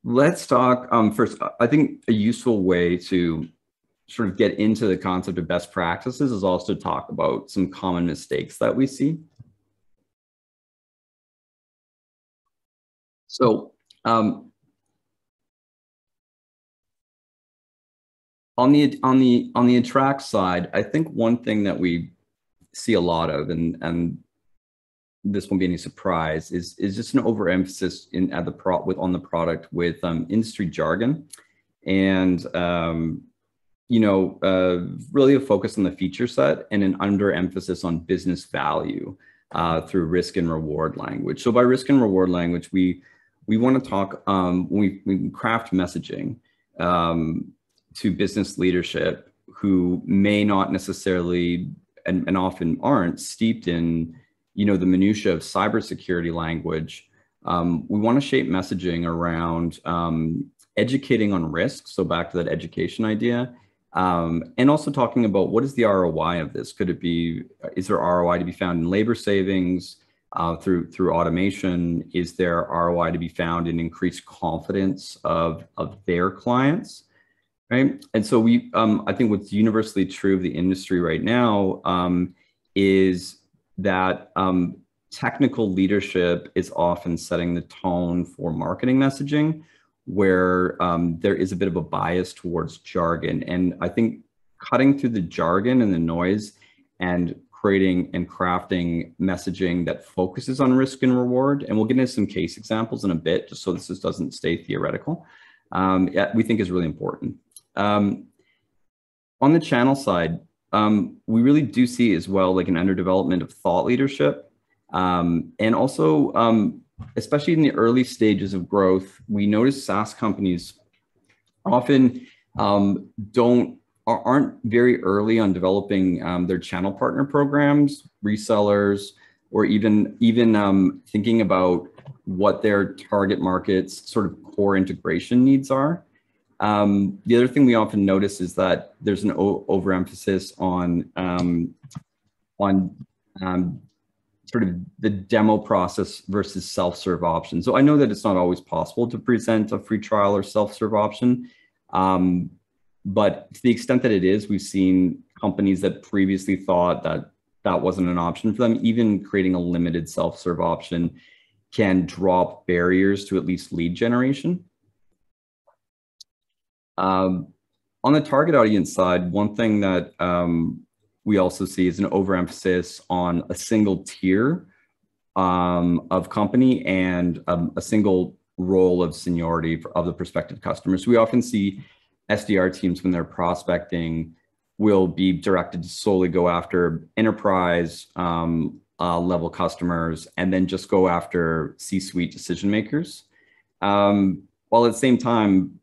Let's talk first. I think a useful way to sort of get into the concept of best practices is also to talk about some common mistakes that we see. So on the attract side, I think one thing that we see a lot of, and this won't be any surprise, is just an overemphasis at the on the product with industry jargon, and really a focus on the feature set and an underemphasis on business value through risk and reward language. So by risk and reward language, we want to talk we craft messaging to business leadership who may not necessarily and often aren't steeped in the minutia of cybersecurity language. We want to shape messaging around educating on risk. So back to that education idea. And also talking about what is the ROI of this? Is there ROI to be found in labor savings through automation? Is there ROI to be found in increased confidence of their clients? Right. And so I think what's universally true of the industry right now is that technical leadership is often setting the tone for marketing messaging, where there is a bit of a bias towards jargon. And I think cutting through the jargon and the noise and creating and crafting messaging that focuses on risk and reward, and we'll get into some case examples in a bit, just so this doesn't stay theoretical, we think is really important. On the channel side, we really do see as well like an underdevelopment of thought leadership, and also especially in the early stages of growth, we notice SaaS companies often aren't very early on developing their channel partner programs, resellers, or even thinking about what their target market's sort of core integration needs are. The other thing we often notice is that there's an overemphasis on sort of the demo process versus self-serve option. So I know that it's not always possible to present a free trial or self-serve option, but to the extent that it is, we've seen companies that previously thought that that wasn't an option for them. Even creating a limited self-serve option can drop barriers to at least lead generation. On the target audience side, one thing that we also see is an overemphasis on a single tier of company and a single role of seniority of the prospective customers. So we often see SDR teams, when they're prospecting, will be directed to solely go after enterprise level customers and then just go after C-suite decision makers, while at the same time,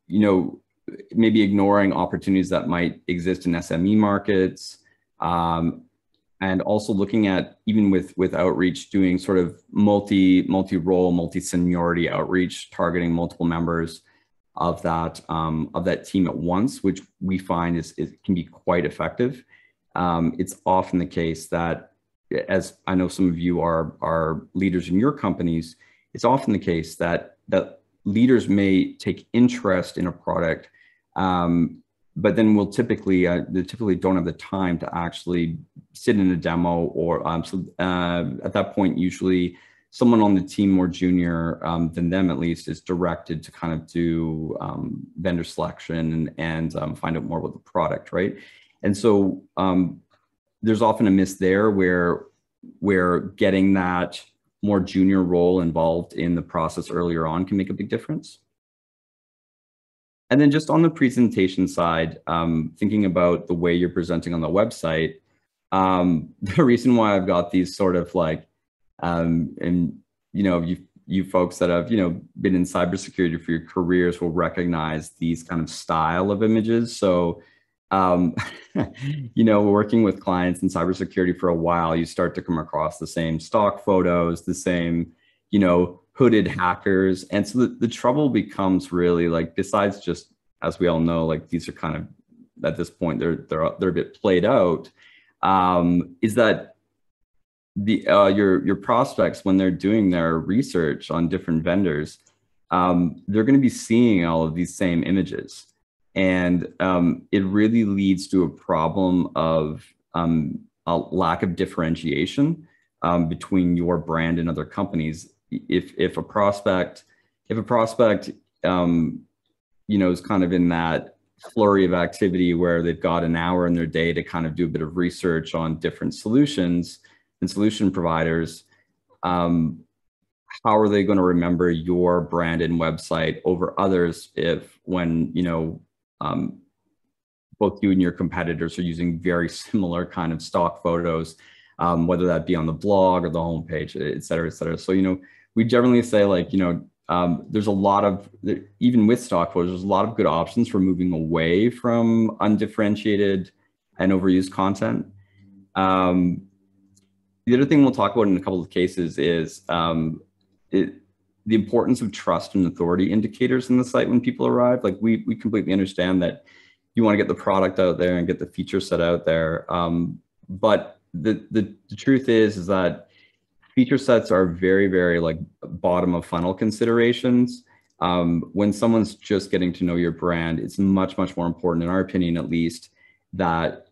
maybe ignoring opportunities that might exist in SME markets, and also looking at, even with outreach, doing sort of multi-role, multi-seniority outreach, targeting multiple members of that team at once, which we find can be quite effective. It's often the case that, as I know some of you are leaders in your companies, it's often the case that leaders may take interest in a product, but then they typically don't have the time to actually sit in a demo, or so at that point, usually someone on the team more junior than them, at least, is directed to kind of do vendor selection and find out more about the product, right? And so there's often a miss there where getting that more junior role involved in the process earlier on can make a big difference. And then just on the presentation side, thinking about the way you're presenting on the website, the reason why I've got these sort of like, and you folks that have been in cybersecurity for your careers will recognize these kind of style of images. So working with clients in cybersecurity for a while, you start to come across the same stock photos, the same hooded hackers. And so the trouble becomes really, like, besides just, as we all know, like, these are kind of, at this point, they're a bit played out, is that your prospects, when they're doing their research on different vendors, they're going to be seeing all of these same images. And it really leads to a problem of a lack of differentiation between your brand and other companies. If a prospect, is kind of in that flurry of activity where they've got an hour in their day to kind of do a bit of research on different solutions and solution providers, how are they going to remember your brand and website over others when both you and your competitors are using very similar kind of stock photos, whether that be on the blog or the homepage, et cetera, et cetera. So, we generally say there's a lot of, even with stock photos, there's a lot of good options for moving away from undifferentiated and overused content. The other thing we'll talk about in a couple of cases is the importance of trust and authority indicators in the site when people arrive. Like we completely understand that you want to get the product out there and get the feature set out there. But the truth is that feature sets are very, very bottom of funnel considerations. When someone's just getting to know your brand, it's much, much more important, in our opinion, at least, that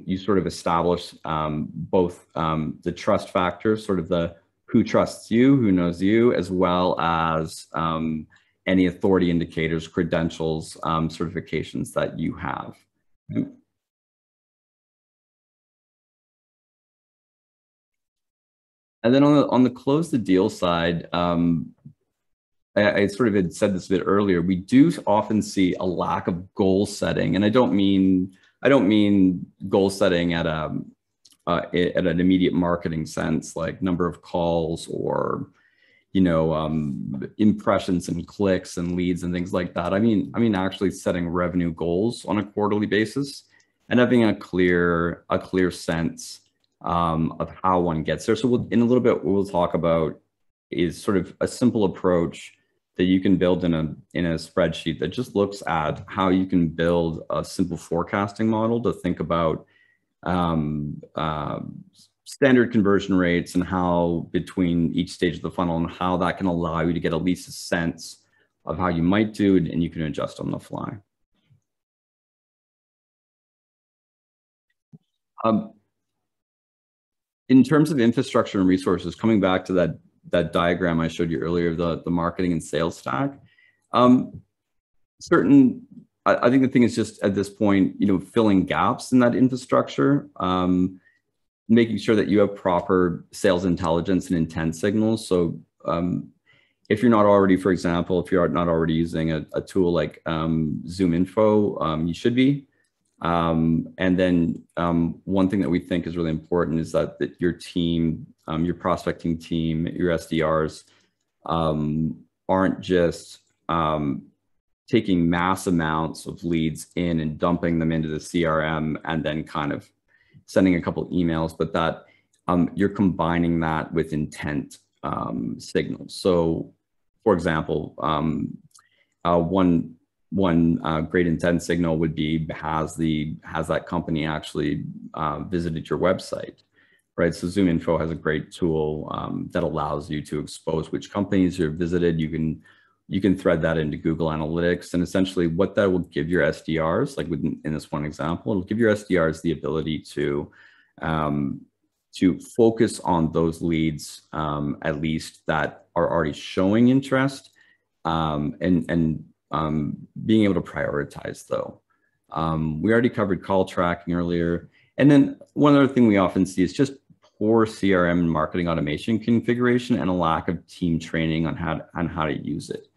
you sort of establish both the trust factor, sort of the who trusts you, who knows you, as well as any authority indicators, credentials, certifications that you have. And then on the close the deal side, I sort of had said this a bit earlier. We do often see a lack of goal setting, and I don't mean goal setting at an immediate marketing sense, like number of calls or impressions and clicks and leads and things like that. I mean actually setting revenue goals on a quarterly basis and having a clear sense of how one gets there. So in a little bit, what we'll talk about is sort of a simple approach that you can build in a spreadsheet that just looks at how you can build a simple forecasting model to think about standard conversion rates and how between each stage of the funnel and how that can allow you to get at least a sense of how you might do it, and you can adjust on the fly. In terms of infrastructure and resources, coming back to that diagram I showed you earlier, the marketing and sales stack, I think the thing is just at this point, filling gaps in that infrastructure, making sure that you have proper sales intelligence and intent signals. So if you're not already, for example, if you're not already using a tool like ZoomInfo, you should be. And then one thing that we think is really important is that your team, your prospecting team, your SDRs aren't just taking mass amounts of leads in and dumping them into the CRM and then kind of sending a couple emails, but that you're combining that with intent signals. So, for example, one great intent signal would be has that company actually visited your website, right? So ZoomInfo has a great tool that allows you to expose which companies you've visited. You can thread that into Google Analytics, and essentially what that will give your SDRs, like in this one example, it'll give your SDRs the ability to focus on those leads, at least that are already showing interest, and being able to prioritize though. We already covered call tracking earlier. And then one other thing we often see is just poor CRM and marketing automation configuration and a lack of team training on how to use it.